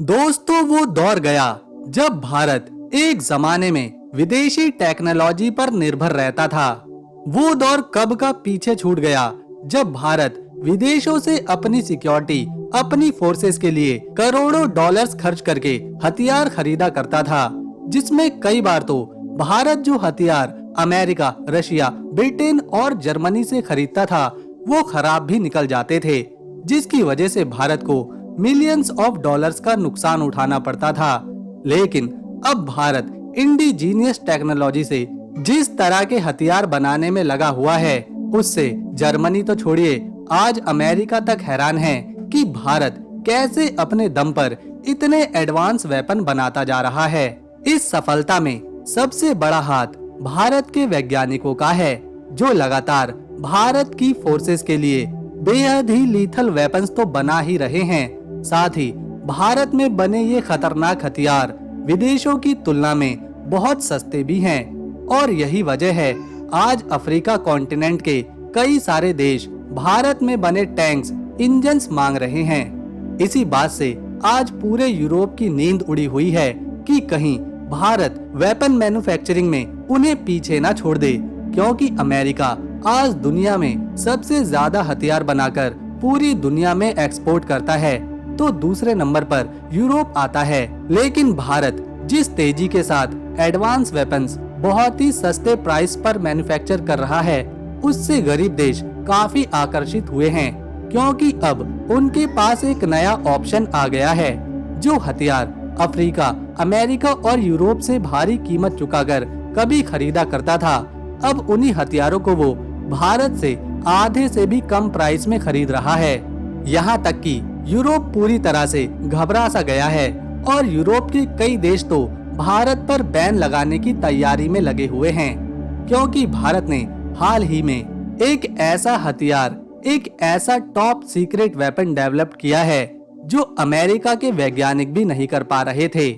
दोस्तों, वो दौर गया जब भारत एक जमाने में विदेशी टेक्नोलॉजी पर निर्भर रहता था। वो दौर कब का पीछे छूट गया जब भारत विदेशों से अपनी सिक्योरिटी, अपनी फोर्सेस के लिए करोड़ों डॉलर्स खर्च करके हथियार खरीदा करता था, जिसमें कई बार तो भारत जो हथियार अमेरिका, रशिया, ब्रिटेन और जर्मनी से खरीदता था वो खराब भी निकल जाते थे, जिसकी वजह से भारत को मिलियंस ऑफ डॉलर्स का नुकसान उठाना पड़ता था। लेकिन अब भारत इंडिजीनियस टेक्नोलॉजी से जिस तरह के हथियार बनाने में लगा हुआ है, उससे जर्मनी तो छोड़िए, आज अमेरिका तक हैरान है कि भारत कैसे अपने दम पर इतने एडवांस वेपन बनाता जा रहा है। इस सफलता में सबसे बड़ा हाथ भारत के वैज्ञानिकों का है, जो लगातार भारत की फोर्सेस के लिए बेहद ही लीथल वेपन्स तो बना ही रहे हैं। साथ ही भारत में बने ये खतरनाक हथियार विदेशों की तुलना में बहुत सस्ते भी हैं, और यही वजह है आज अफ्रीका कॉन्टिनेंट के कई सारे देश भारत में बने टैंक्स, इंजन्स मांग रहे हैं। इसी बात से आज पूरे यूरोप की नींद उड़ी हुई है कि कहीं भारत वेपन मैन्युफैक्चरिंग में उन्हें पीछे ना छोड़ दे, क्योंकि अमेरिका आज दुनिया में सबसे ज्यादा हथियार बनाकर पूरी दुनिया में एक्सपोर्ट करता है, तो दूसरे नंबर पर यूरोप आता है। लेकिन भारत जिस तेजी के साथ एडवांस वेपन्स बहुत ही सस्ते प्राइस पर मैन्युफैक्चर कर रहा है, उससे गरीब देश काफी आकर्षित हुए हैं, क्योंकि अब उनके पास एक नया ऑप्शन आ गया है। जो हथियार अफ्रीका, अमेरिका और यूरोप से भारी कीमत चुकाकर कभी खरीदा करता था, अब उन्हीं हथियारों को वो भारत से आधे से भी कम प्राइस में खरीद रहा है। यहाँ तक कि यूरोप पूरी तरह से घबरा सा गया है और यूरोप के कई देश तो भारत पर बैन लगाने की तैयारी में लगे हुए हैं, क्योंकि भारत ने हाल ही में एक ऐसा हथियार, एक ऐसा टॉप सीक्रेट वेपन डेवलप किया है जो अमेरिका के वैज्ञानिक भी नहीं कर पा रहे थे।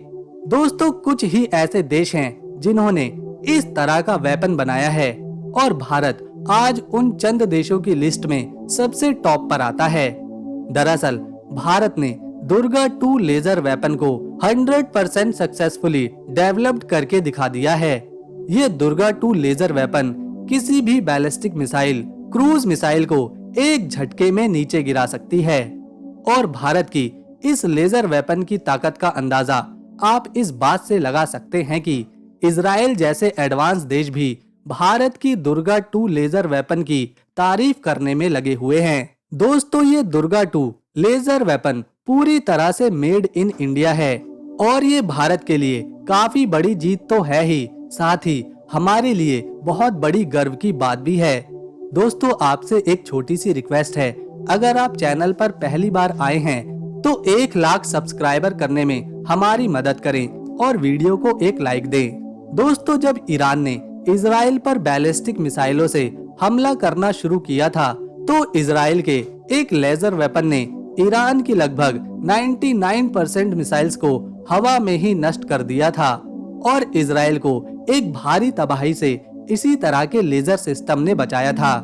दोस्तों, कुछ ही ऐसे देश हैं जिन्होंने इस तरह का वेपन बनाया है, और भारत आज उन चंद देशों की लिस्ट में सबसे टॉप पर आता है। दरअसल भारत ने दुर्गा 2 लेजर वेपन को 100% सक्सेसफुली डेवलप्ड करके दिखा दिया है। ये दुर्गा 2 लेजर वेपन किसी भी बैलिस्टिक मिसाइल, क्रूज मिसाइल को एक झटके में नीचे गिरा सकती है, और भारत की इस लेजर वेपन की ताकत का अंदाजा आप इस बात से लगा सकते हैं कि इजराइल जैसे एडवांस देश भी भारत की दुर्गा 2 लेजर वेपन की तारीफ करने में लगे हुए हैं। दोस्तों, ये दुर्गा 2 लेजर वेपन पूरी तरह से मेड इन इंडिया है, और ये भारत के लिए काफी बड़ी जीत तो है ही, साथ ही हमारे लिए बहुत बड़ी गर्व की बात भी है। दोस्तों, आपसे एक छोटी सी रिक्वेस्ट है, अगर आप चैनल पर पहली बार आए हैं तो 1 लाख सब्सक्राइबर करने में हमारी मदद करें और वीडियो को एक लाइक दें। दोस्तों, जब ईरान ने इजराइल पर बैलिस्टिक मिसाइलों से हमला करना शुरू किया था, तो इजराइल के एक लेजर वेपन ने ईरान की लगभग 99% मिसाइल्स को हवा में ही नष्ट कर दिया था, और इजराइल को एक भारी तबाही से इसी तरह के लेजर सिस्टम ने बचाया था।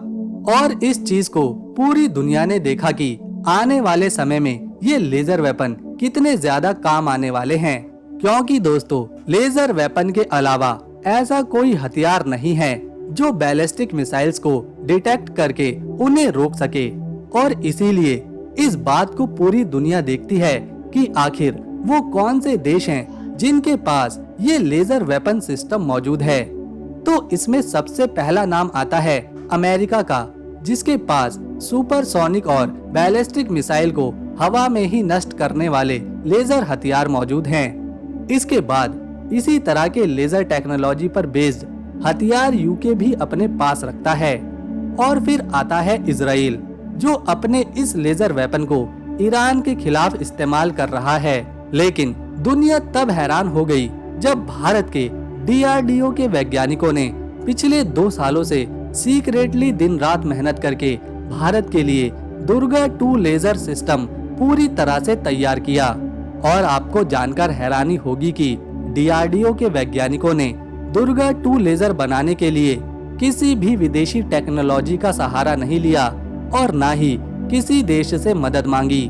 और इस चीज को पूरी दुनिया ने देखा कि आने वाले समय में ये लेजर वेपन कितने ज्यादा काम आने वाले हैं, क्योंकि दोस्तों, लेजर वेपन के अलावा ऐसा कोई हथियार नहीं है जो बैलिस्टिक मिसाइल्स को डिटेक्ट करके उन्हें रोक सके। और इसीलिए इस बात को पूरी दुनिया देखती है कि आखिर वो कौन से देश हैं जिनके पास ये लेजर वेपन सिस्टम मौजूद है। तो इसमें सबसे पहला नाम आता है अमेरिका का, जिसके पास सुपरसोनिक और बैलिस्टिक मिसाइल को हवा में ही नष्ट करने वाले लेजर हथियार मौजूद हैं। इसके बाद इसी तरह के लेजर टेक्नोलॉजी पर बेस्ड हथियार यूके भी अपने पास रखता है। और फिर आता है इजराइल, जो अपने इस लेजर वेपन को ईरान के खिलाफ इस्तेमाल कर रहा है। लेकिन दुनिया तब हैरान हो गई जब भारत के DRDO के वैज्ञानिकों ने पिछले 2 सालों से सीक्रेटली दिन रात मेहनत करके भारत के लिए दुर्गा 2 लेजर सिस्टम पूरी तरह से तैयार किया। और आपको जानकर हैरानी होगी कि DRDO के वैज्ञानिकों ने दुर्गा 2 लेजर बनाने के लिए किसी भी विदेशी टेक्नोलॉजी का सहारा नहीं लिया और न ही किसी देश से मदद मांगी,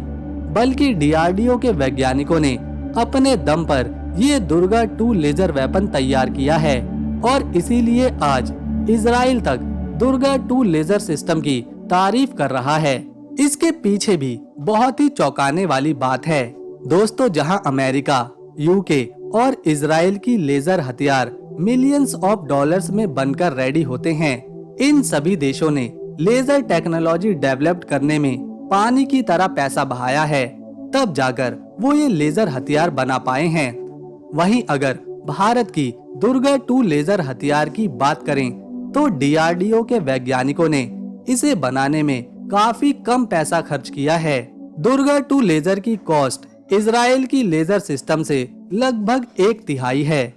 बल्कि DRDO के वैज्ञानिकों ने अपने दम पर ये दुर्गा 2 लेजर वेपन तैयार किया है और इसीलिए आज इजराइल तक दुर्गा 2 लेजर सिस्टम की तारीफ कर रहा है। इसके पीछे भी बहुत ही चौंकाने वाली बात है दोस्तों। जहां अमेरिका, यूके और इजराइल की लेजर हथियार मिलियंस ऑफ डॉलर्स में बनकर रेडी होते हैं, इन सभी देशों ने लेजर टेक्नोलॉजी डेवलप करने में पानी की तरह पैसा बहाया है, तब जाकर वो ये लेजर हथियार बना पाए हैं। वहीं अगर भारत की दुर्गा 2 लेजर हथियार की बात करें तो DRDO के वैज्ञानिकों ने इसे बनाने में काफी कम पैसा खर्च किया है। दुर्गा 2 लेजर की कॉस्ट इजराइल की लेजर सिस्टम से लगभग 1/3 है।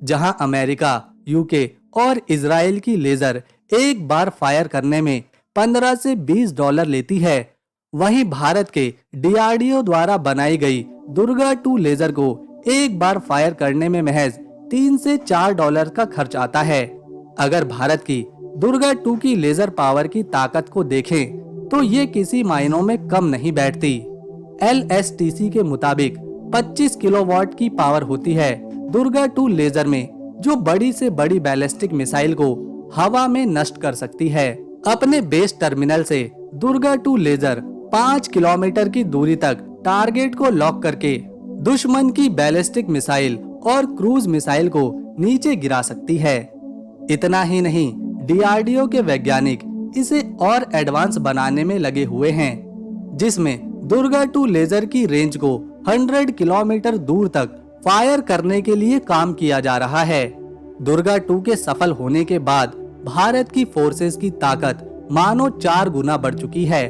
जहां अमेरिका, यूके और इजराइल की लेजर एक बार फायर करने में 15 से $20 लेती है, वहीं भारत के DRDO द्वारा बनाई गई दुर्गा 2 लेजर को एक बार फायर करने में महज $3 से $4 का खर्च आता है। अगर भारत की दुर्गा 2 की लेजर पावर की ताकत को देखें तो ये किसी मायनों में कम नहीं बैठती। LSTC के मुताबिक 25 किलोवाट की पावर होती है दुर्गा 2 लेजर में, जो बड़ी से बड़ी बैलिस्टिक मिसाइल को हवा में नष्ट कर सकती है। अपने बेस टर्मिनल से दुर्गा 2 लेजर 5 किलोमीटर की दूरी तक टारगेट को लॉक करके दुश्मन की बैलिस्टिक मिसाइल और क्रूज मिसाइल को नीचे गिरा सकती है। इतना ही नहीं, DRDO के वैज्ञानिक इसे और एडवांस बनाने में लगे हुए हैं, जिसमें दुर्गा 2 लेजर की रेंज को 100 किलोमीटर दूर तक फायर करने के लिए काम किया जा रहा है। दुर्गा 2 के सफल होने के बाद भारत की फोर्सेस की ताकत मानो 4 गुना बढ़ चुकी है।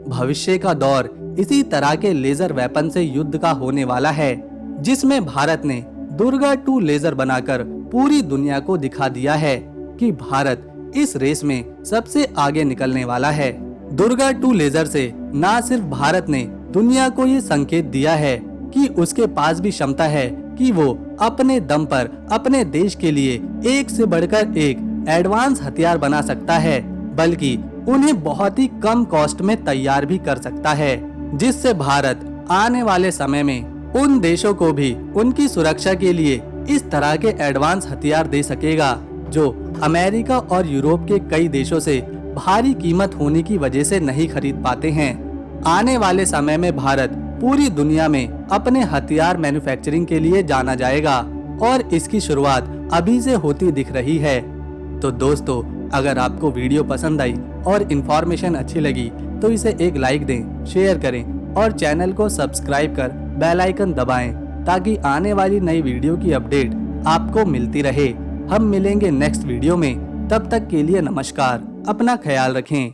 भविष्य का दौर इसी तरह के लेजर वेपन से युद्ध का होने वाला है, जिसमें भारत ने दुर्गा 2 लेजर बनाकर पूरी दुनिया को दिखा दिया है कि भारत इस रेस में सबसे आगे निकलने वाला है। दुर्गा 2 लेजर से न सिर्फ भारत ने दुनिया को ये संकेत दिया है कि उसके पास भी क्षमता है कि वो अपने दम पर अपने देश के लिए एक से बढ़कर एक एडवांस हथियार बना सकता है, बल्कि उन्हें बहुत ही कम कॉस्ट में तैयार भी कर सकता है, जिससे भारत आने वाले समय में उन देशों को भी उनकी सुरक्षा के लिए इस तरह के एडवांस हथियार दे सकेगा, जो अमेरिका और यूरोप के कई देशों से भारी कीमत होने की वजह से नहीं खरीद पाते हैं। आने वाले समय में भारत पूरी दुनिया में अपने हथियार मैन्युफैक्चरिंग के लिए जाना जाएगा और इसकी शुरुआत अभी से होती दिख रही है। तो दोस्तों, अगर आपको वीडियो पसंद आई और इन्फॉर्मेशन अच्छी लगी तो इसे एक लाइक दें, शेयर करें और चैनल को सब्सक्राइब कर बेल आइकन दबाएं, ताकि आने वाली नई वीडियो की अपडेट आपको मिलती रहे। हम मिलेंगे नेक्स्ट वीडियो में, तब तक के लिए नमस्कार, अपना ख्याल रखें।